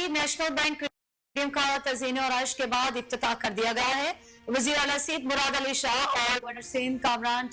Karachi national bank stadium का तज़ीन और आइश के बाद इफ्तिताह कर दिया गया है। वज़ीर आला सईद मुराद अली शाह और गवर्नर सिंध कामरान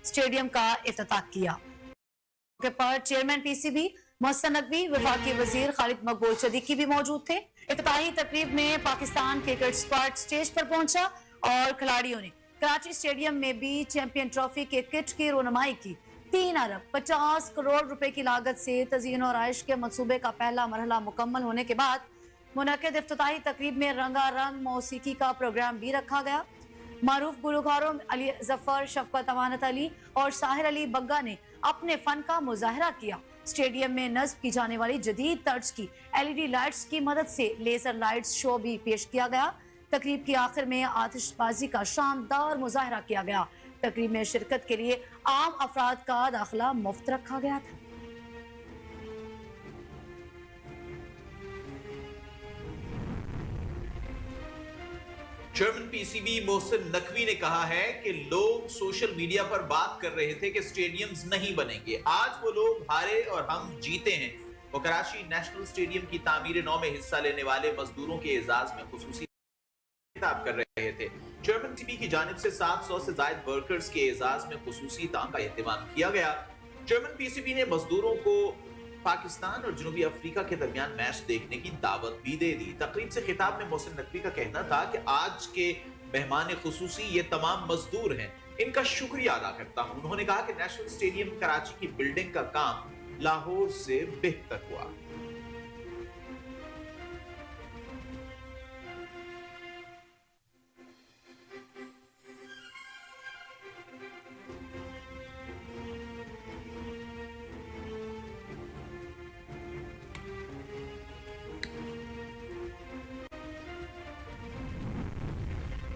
स्टेडियम का इफ्तिताह किया। मौके पर चेयरमैन पीसीबी मोहसिन नकवी, वफाकी वजीर खालिद मकबूल सदीकी भी मौजूद थे। इफ्तिताही तकरीब में पाकिस्तान क्रिकेट स्क्वाड स्टेज पर पहुंचा और खिलाड़ियों ने कराची स्टेडियम में भी चैंपियन ट्रॉफी के किट की रोनुमाई की। 3 अरब 50 करोड़ रुपए की लागत से तज़ीन और आइश के मंसूबे का पहला मरहला मुकम्मल होने के बाद मुनक्किद इफ्तिताही तकरीब में रंगारंग मौसीकी का प्रोग्राम भी रखा गया। मारूफ गुलकारों अली जफर, शफकत अमानत अली और साहिर अली बग्गा ने अपने फन का मुजाहरा किया। स्टेडियम में नस्ब की जाने वाली जदीद तर्ज की LED लाइट्स की मदद से लेजर लाइट्स शो भी पेश किया गया। तकरीब के आखिर में आतिशबाजी का शानदार मुजाहरा किया गया। तकरीब में शिरकत के लिए आम अफराद का दाखिला मुफ्त रखा गया था। चेयरमैन पीसीबी मोहसिन नकवी ने कहा है कि लोग सोशल मीडिया पर बात कर रहे थे कि स्टेडियम्स नहीं बनेंगे। आज वो लोग हारे और हम जीते हैं। वो कराची नेशनल स्टेडियम की तामीर नौ में हिस्सा लेने वाले मजदूरों के एजाज में खुसूसी खिताब कर रहे थे। चेयरमैन पीसीबी की जानिब से 700 से ज्यादा वर्कर्स के एजाज में खुसूसी ताम का एहतमाम किया गया। चेयरमैन पीसीबी ने मजदूरों को पाकिस्तान और जनूबी अफ्रीका के दरमियान मैच देखने की दावत भी दे दी। तकरीब से खिताब में मोहसिन नकवी का कहना था कि आज के मेहमान खुसूसी ये तमाम मजदूर हैं, इनका शुक्रिया अदा करता हूं। उन्होंने कहा कि नेशनल स्टेडियम कराची की बिल्डिंग का काम लाहौर से बेहतर हुआ।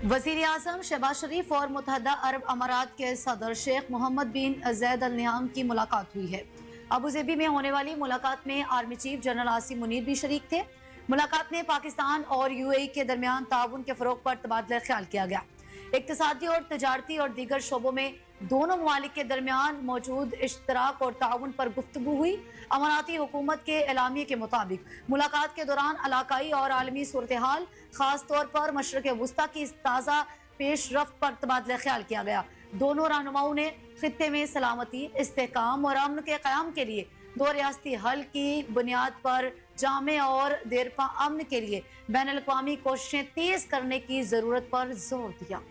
वज़ीर आज़म शहबाज शरीफ और मुत्तहदा अरब अमारात के सदर शेख मोहम्मद बिन ज़ैद अल नहयान की मुलाकात हुई है। अबूज़ेबी में होने वाली मुलाकात में army chief general Asim Munir भी शरीक थे। मुलाकात में पाकिस्तान और UAE के दरमियान ताउन के फ़रोग पर तबादला ख्याल किया गया। इक़्तिसादी और तजारती और दीगर शोबों में दोनों ममालिक के दरमियान मौजूद इश्तराक और ताउन पर गुफ्तगू हुई। अमाराती हुकूमत के एलामिये के मुताबिक मुलाकात के दौरान इलाकाई और आलमी सूरत हाल, खास तौर पर मशरक़ वुस्ता की ताज़ा पेशरफ्त पर तबादला ख्याल किया गया। दोनों रहनुमाओं ने खित्ते में सलामती, इस्तेहकाम और अमन के क़याम के लिए दो रियासती हल की बुनियाद पर जामे और देरपा अमन के लिए बैनुल अक़वामी कोशिशें तेज़ करने की ज़रूरत पर जोर दिया।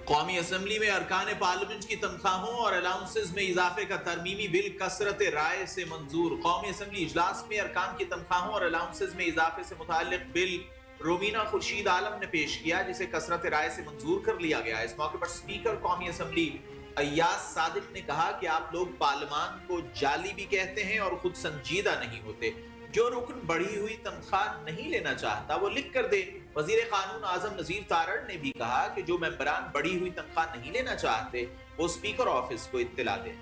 कौमी असम्बली में अरकान पार्लियामेंट की तनख्वाहों और अलाउंसेस में इजाफे का तरमीमी बिल कसरत राय से मंजूर। कौमी असम्बली इजलास में अरकान की तनख्वाहों और अलाउंसेस में इजाफे से मुताल्लिक बिल रोमीना खुर्शीद आलम ने पेश किया, जिसे कसरत राय से मंजूर कर लिया गया। इस मौके पर स्पीकर कौमी असम्बली अय्याज सादिक ने कहा कि आप लोग पार्लियामान को जाली भी कहते हैं और खुद संजीदा नहीं होते। जो रुकन बढ़ी हुई तनख्वाह नहीं लेना चाहता वो लिख कर दे। वजीर कानून आजम नजीर तारड़ ने भी कहा कि जो मेंबरान बढ़ी हुई तनख्वाह नहीं लेना चाहते वो स्पीकर ऑफिस को इत्तला दें।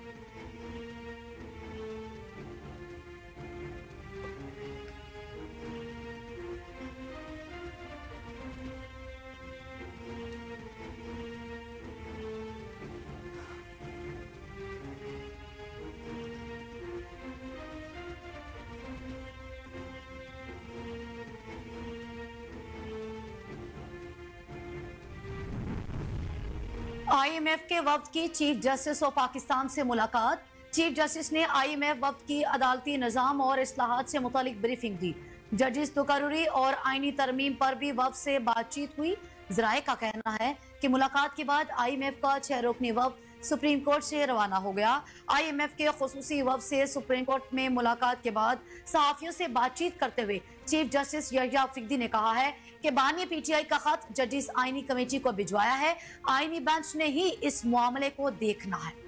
IMF के वफ्द की चीफ जस्टिस ऑफ पाकिस्तान से मुलाकात। चीफ जस्टिस ने IMF वफ्द की अदालती निज़ाम और इस्लाहात से मुतालिक ब्रीफिंग दी। जजिस तकर्रुरी और आईनी तरमीम पर भी वफ्द से बातचीत हुई। ज़राए का कहना है कि मुलाकात के बाद IMF का 6 रुकनी वफ्द सुप्रीम कोर्ट से रवाना हो गया। IMF के खुसूसी वफ्द से सुप्रीम कोर्ट में मुलाकात के बाद सहाफ़ियों से बातचीत करते हुए चीफ जस्टिस यहया फिक्दी ने कहा है कि बानी PTI का खत जजिस आईनी कमेटी को भिजवाया है। आईनी बेंच ने ही इस मामले को देखना है।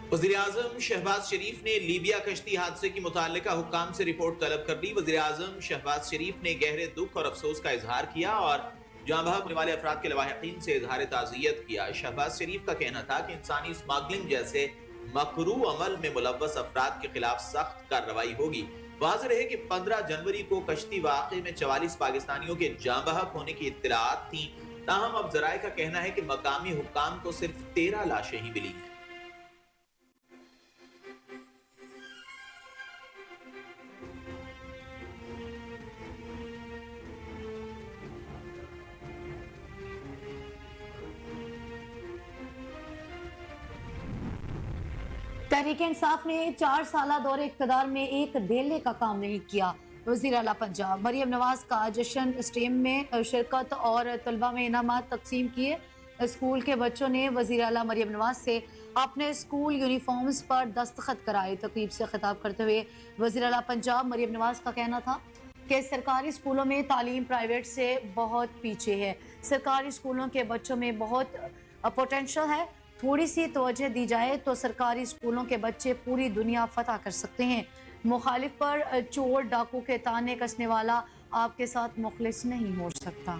वज़ीर आज़म शहबाज शरीफ ने लीबिया कश्ती हादसे की मुताल्लिका हुक्काम से रिपोर्ट तलब कर ली। वज़ीर आज़म शहबाज शरीफ ने गहरे दुख और अफसोस का इजहार किया और जहां बहक होने वाले अफराद के लवाहिकीन से इजहार ताज़ियत किया। शहबाज शरीफ का कहना था कि इंसानी स्मगलिंग जैसे मकरू अमल में मुलव्वस अफराद के खिलाफ सख्त कार्रवाई होगी। वाज़ेह रहे कि 15 जनवरी को कश्ती वाक़े में 44 पाकिस्तानियों के जाँ बहक होने की इत्तलात थी। ताहम अब ज़राए का कहना है कि मकामी हुक्काम को सिर्फ 13 लाशें ही मिली हैं। तहरीक इंसाफ ने 4 साल दौरे इक़्तिदार में एक धेले का काम नहीं किया। वज़ीर आला पंजाब मरियम नवाज का जश्न स्टेम में शिरकत और तलबा में इनामात तकसीम किए। स्कूल के बच्चों ने वज़ीर आला मरियम नवाज से अपने स्कूल यूनिफॉर्म्स पर दस्तखत कराए। तकरीब से खिताब करते हुए वज़ीर आला पंजाब मरियम नवाज का कहना था कि सरकारी स्कूलों में तालीम प्राइवेट से बहुत पीछे है। सरकारी स्कूलों के बच्चों में बहुत पोटेंशियल है। थोड़ी सी तवज्जो दी जाए तो सरकारी स्कूलों के बच्चे पूरी दुनिया फतह कर सकते हैं। मुखालिफ पर चोर डाकू के ताने कसने वाला आपके साथ मुखलिस नहीं हो सकता।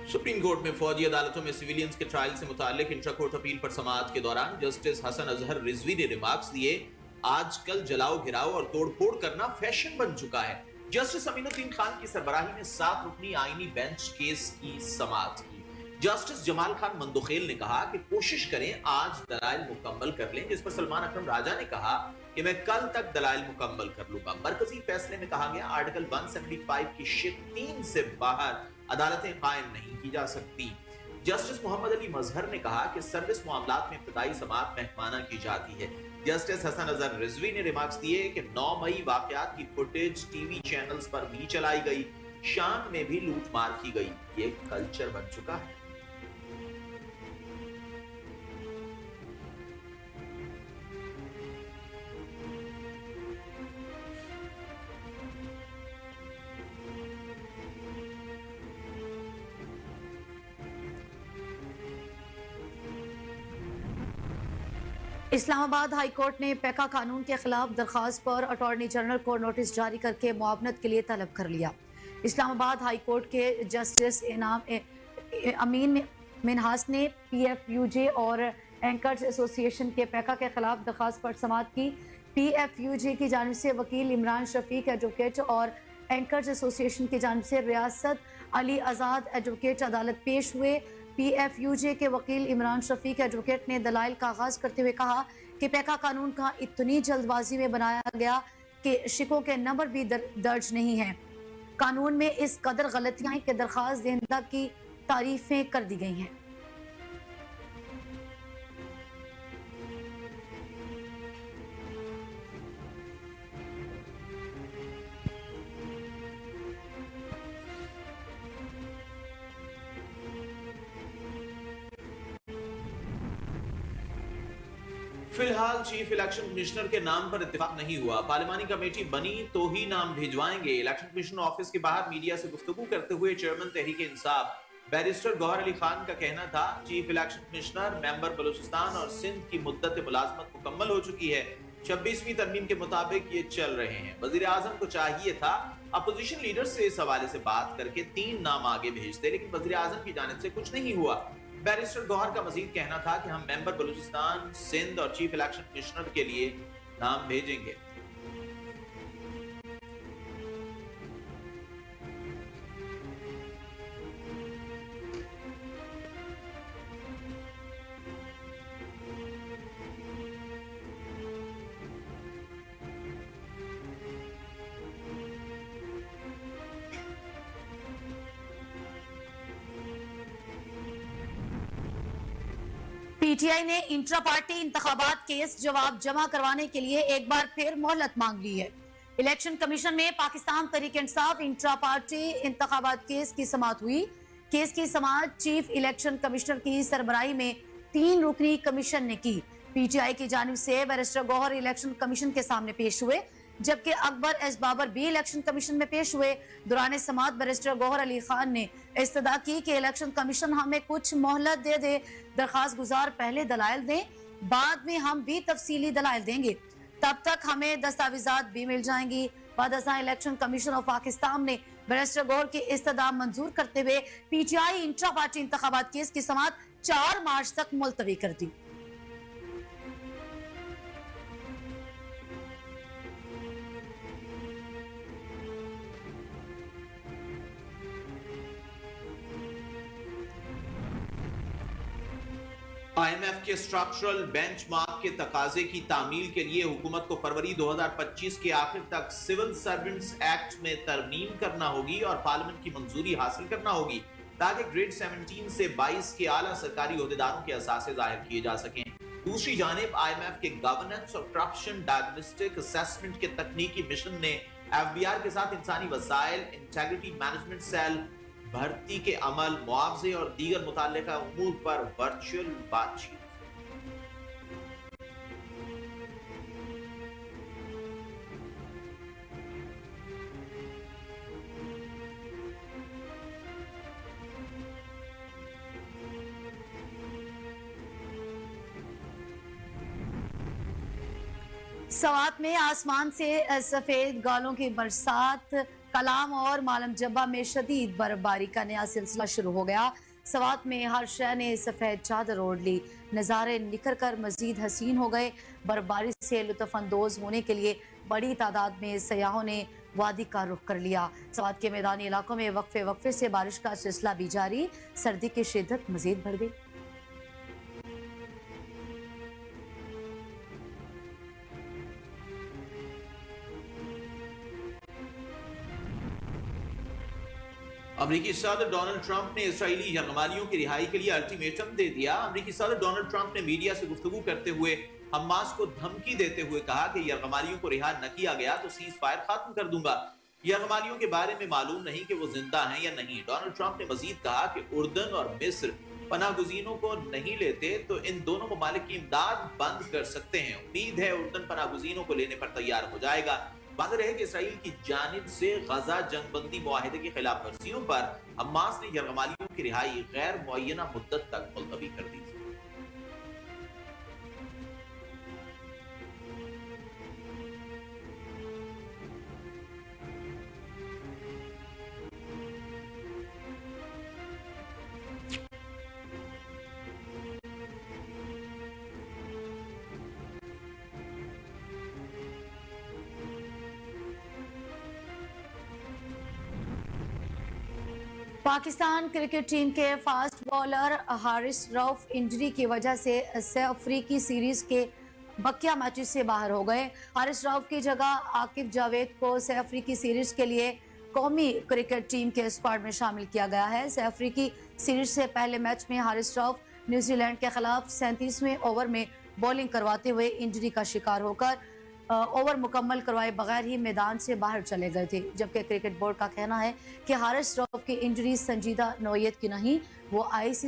सुप्रीम कोर्ट में फौजी अदालतों में सिविलियंस के ट्रायल से मुताल्लिक इंट्रा कोर्ट अपील पर समाअत के दौरान जस्टिस हसन अजहर रिजवी ने रिमार्क्स दिए, आजकल जलाओ घिराओ और तोड़फोड़ करना फैशन बन चुका है। जस्टिस अमीनुद्दीन खान की सरबराही में 7 रुकनी आईनी बेंच केस की समाअत की। जस्टिस जमाल खान मंदोखेल ने कहा कि कोशिश करें आज दलाइल मुकम्मल कर लें, जिस पर सलमान अकरम राजा ने कहा कि मैं कल तक दलाइल मुकम्मल कर लूंगा। मरकजी फैसले में कहा गया आर्टिकल 175 की शिक 3 से बाहर अदालतें कायम नहीं की जा सकती। जस्टिस मोहम्मद अली मजहर ने कहा कि सर्विस मामलात में इब्तदाई समाअत मेहमाना की जाती है। जस्टिस हसन अजहर रिजवी ने रिमार्क्स दिए कि 9 मई वाकयात की फुटेज टीवी चैनल्स पर भी चलाई गई। शाम में भी लूट मार की गई। ये कल्चर बन चुका है। इस्लामाबाद हाई कोर्ट ने पैका कानून के खिलाफ दरखास्त पर अटॉर्नी जनरल को नोटिस जारी करके मुआवनत के लिए तलब कर लिया। इस्लामाबाद हाई कोर्ट के जस्टिस अमीन मिनहास ने PFUJ और एंकर्स एसोसिएशन के पैका के खिलाफ दरखास्त पर समाअत की। PFUJ की जानिब से वकील इमरान शफीक एडवोकेट और एंकर्स एसोसिएशन की जानिब से रियासत अली आज़ाद एडवोकेट अदालत पेश हुए। PFUJ के वकील इमरान शफीक एडवोकेट ने दलाइल का आगाज करते हुए कहा कि पैका कानून का इतनी जल्दबाजी में बनाया गया कि शिकों के नंबर भी दर्ज नहीं है। कानून में इस कदर गलतियां हैं कि दरखास्त देहंदा की तारीफें कर दी गई हैं। फिलहाल चीफ इलेक्शन कमिश्नर के नाम पर इत्तेफाक नहीं हुआ। पार्लिमानी कमेटी बनी तो ही नाम भिजवाएंगे। इलेक्शन कमिश्नर ऑफिस के बाहर मीडिया से गुफ्तगू करते हुए चेयरमैन तहरीक इंसाफ बैरिस्टर गौहर अली खान का कहना था, chief election commissioner member Balochistan और सिंध की मुद्दत मुलाजमत मुकम्मल हो चुकी है। 26वीं तरमीम के मुताबिक ये चल रहे हैं। वजीर आजम को चाहिए था अपोजिशन लीडर से इस हवाले से बात करके 3 नाम आगे भेजते, लेकिन वजीर आजम की जानिब से कुछ नहीं हुआ। बैरिस्टर गौहर का मजीद कहना था कि हम मेंबर बलूचिस्तान, सिंध और चीफ इलेक्शन कमिश्नर के लिए नाम भेजेंगे। PTI ने इंट्रा पार्टी इंतखाबात केस जवाब जमा करवाने के लिए एक बार फिर मोहलत मांग ली है। इलेक्शन कमीशन में पाकिस्तान तहरीक इंसाफ इंट्रा पार्टी इंतखाबात केस की समाअत हुई। केस की समाअत चीफ इलेक्शन कमिश्नर की सरबराही में 3 रुकनी कमीशन ने की। पीटीआई की जानिब से बैरिस्टर गौहर इलेक्शन कमीशन के सामने पेश हुए, जबकि अकबर एस बाबर भी इलेक्शन कमीशन में पेश हुए। दौरान समाअत बैरिस्टर गौहर अली खान ने इस्तदा की कि इलेक्शन कमीशन हमें कुछ मोहलत दे दे, दरखास्त गुजार पहले दलाइल दें, बाद में हम भी तफसीली दलाइल देंगे, तब तक हमें दस्तावेजात भी मिल जाएंगी। बाद इलेक्शन कमीशन ऑफ पाकिस्तान ने बैरिस्टर गौहर की इस्तदा मंजूर करते हुए पीटीआई इंट्रा पार्टी इंतखाबात केस की समाअत 4 मार्च तक मुलतवी कर दी। IMF के स्ट्रक्चरल बेंचमार्क के तकाजे की तामील के लिए हुकूमत को फरवरी 2025 के आखिर तक सिविल सर्वेंट्स एक्ट में तरमीम करना होगी और पार्लियामेंट की मंजूरी हासिल करना होगी, ताकि ग्रेड 17 से 22 के आला सरकारी ओहदेदारों के असासे जाहिर किए जा सकें। दूसरी जानिब IMF के गवर्नेंस और करप्शन डायग्नोस्टिक असेसमेंट के तकनीकी मिशन ने FBR के साथ इंसानी वसाइल, इंटेग्रिटी मैनेजमेंट सेल, भर्ती के अमल, मुआवजे और दीगर मुताल्लिका उमूर पर वर्चुअल बातचीत। सवात में आसमान से सफेद गालों की बरसात, कलाम और मालम जब्बा में शदीद बर्फबारी का नया सिलसिला शुरू हो गया। सवात में हर शय ने सफेद चादर ओढ़ ली, नज़ारे निखर कर मजीद हसीन हो गए। बर्फबारी से लुत्फानंदोज होने के लिए बड़ी तादाद में सयाहों ने वादी का रुख कर लिया। सवात के मैदानी इलाकों में वक्फे वक्फे से बारिश का सिलसिला भी जारी, सर्दी की शिद्दत मजीद बढ़ गई। अमेरिकी सदर डोनाल्ड ट्रंप ने इस्राएली यरगमालियों की रिहाई के लिए अल्टीमेटम दे दिया। अमेरिकी सदर डोनाल्ड ट्रंप ने मीडिया से गुफ्तगू करते हुए हमास को धमकी देते हुए कहा कि यरगमालियों को रिहा न किया गया तो सीज फायर खत्म कर दूंगा। यरगमालियों के बारे में मालूम नहीं कि वो जिंदा हैं या नहीं। डोनाल्ड ट्रंप ने मजीद कहा कि उर्दन और मिस्र पनाहगुजीनों को नहीं लेते तो इन दोनों ममालिक की इमदाद बंद कर सकते हैं। उम्मीद है उर्दन पनाहगुजीनों को लेने पर तैयार हो जाएगा। वाज़ेह है कि इसराइल की जानिब से गजा जंगबंदी मुआहिदे की खिलाफ वर्जियों पर हमास ने यरगमालियों की रिहाई गैर मुअय्यना मुद्दत तक मुलतवी कर दी। पाकिस्तान क्रिकेट टीम के fast bowler Haris Rauf injury की वजह से अफ्रीकी सीरीज के बकिया मैचेस से बाहर हो गए। हारिस रऊफ की जगह आकिब जावेद को अफ्रीकी सीरीज के लिए कौमी क्रिकेट टीम के स्क्वाड में शामिल किया गया है। अफ्रीकी सीरीज से पहले मैच में हारिस रऊफ न्यूजीलैंड के खिलाफ 37वें ओवर में बॉलिंग करवाते हुए इंजरी का शिकार होकर ओवर मुकम्मल करवाए बगैर ही मैदान से बाहर चले गए थे। जबकि क्रिकेट बोर्ड का कहना है कि हारिस रऊफ की इंजरी संजीदा नौयत की नहीं, वो आईसीसी